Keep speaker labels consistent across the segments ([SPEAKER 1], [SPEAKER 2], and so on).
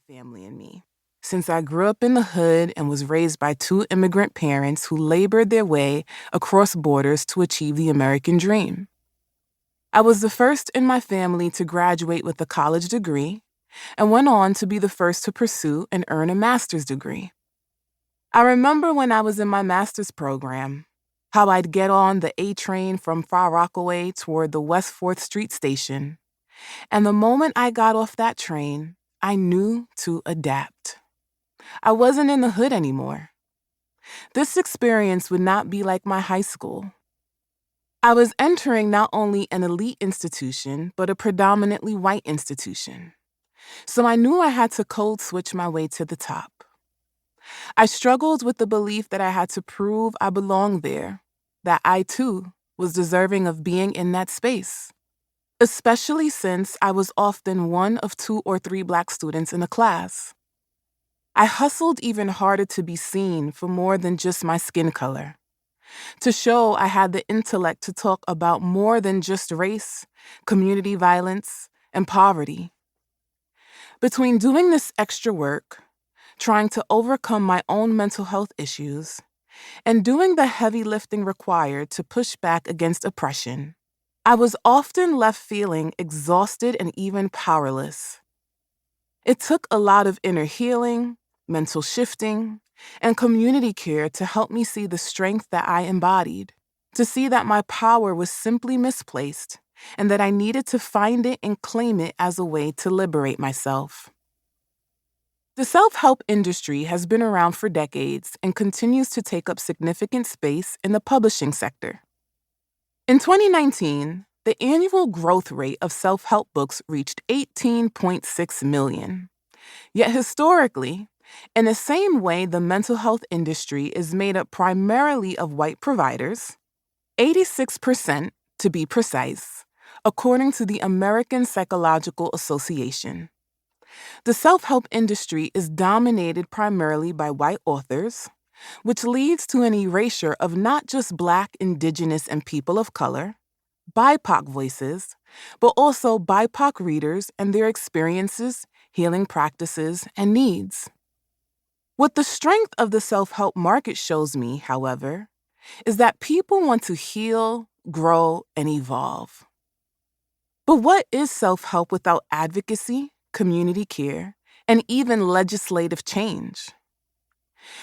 [SPEAKER 1] family in me, since I grew up in the hood and was raised by two immigrant parents who labored their way across borders to achieve the American dream. I was the first in my family to graduate with a college degree and went on to be the first to pursue and earn a master's degree. I remember when I was in my master's program, how I'd get on the A train from Far Rockaway toward the West 4th Street station, and the moment I got off that train, I knew to adapt. I wasn't in the hood anymore. This experience would not be like my high school. I was entering not only an elite institution, but a predominantly white institution. So I knew I had to code switch my way to the top. I struggled with the belief that I had to prove I belonged there, that I too was deserving of being in that space, especially since I was often one of 2 or 3 Black students in a class. I hustled even harder to be seen for more than just my skin color, to show I had the intellect to talk about more than just race, community violence, and poverty. Between doing this extra work, trying to overcome my own mental health issues, and doing the heavy lifting required to push back against oppression, I was often left feeling exhausted and even powerless. It took a lot of inner healing, mental shifting, and community care to help me see the strength that I embodied, to see that my power was simply misplaced and that I needed to find it and claim it as a way to liberate myself. The self-help industry has been around for decades and continues to take up significant space in the publishing sector. In 2019, the annual growth rate of self-help books reached 18.6 million. Yet historically, in the same way the mental health industry is made up primarily of white providers, 86% to be precise, according to the American Psychological Association. The self-help industry is dominated primarily by white authors, which leads to an erasure of not just Black, Indigenous, and people of color, BIPOC voices, but also BIPOC readers and their experiences, healing practices, and needs. What the strength of the self-help market shows me, however, is that people want to heal, grow, and evolve. But what is self-help without advocacy, community care, and even legislative change?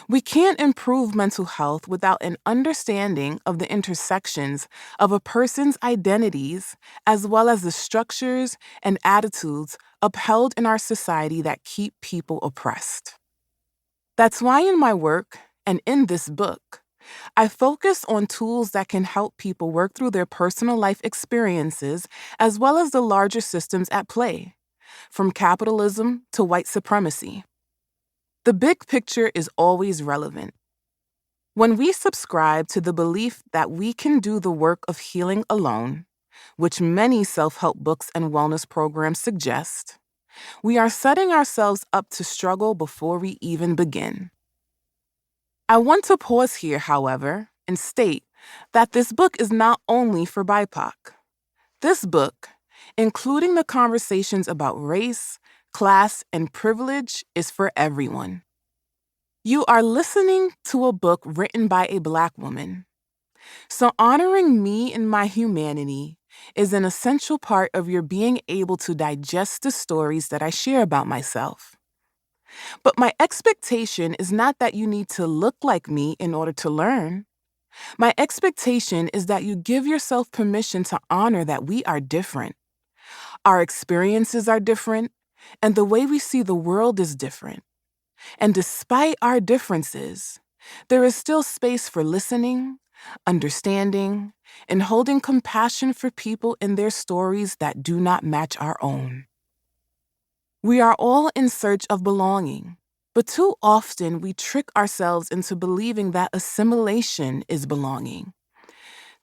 [SPEAKER 1] We can't improve mental health without an understanding of the intersections of a person's identities as well as the structures and attitudes upheld in our society that keep people oppressed. That's why in my work, and in this book, I focus on tools that can help people work through their personal life experiences as well as the larger systems at play, from capitalism to white supremacy. The big picture is always relevant. When we subscribe to the belief that we can do the work of healing alone, which many self-help books and wellness programs suggest, we are setting ourselves up to struggle before we even begin. I want to pause here, however, and state that this book is not only for BIPOC. This book, including the conversations about race, class, and privilege, is for everyone. You are listening to a book written by a Black woman. So honoring me and my humanity is an essential part of your being able to digest the stories that I share about myself. But my expectation is not that you need to look like me in order to learn. My expectation is that you give yourself permission to honor that we are different. Our experiences are different, and the way we see the world is different. And despite our differences, there is still space for listening, understanding, and holding compassion for people in their stories that do not match our own. We are all in search of belonging, but too often we trick ourselves into believing that assimilation is belonging.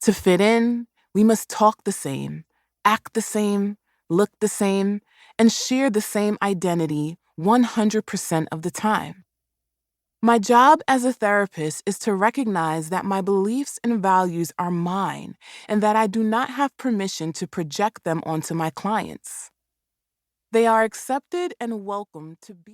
[SPEAKER 1] To fit in, we must talk the same, act the same, look the same, and share the same identity 100% of the time. My job as a therapist is to recognize that my beliefs and values are mine and that I do not have permission to project them onto my clients. They are accepted and welcome to be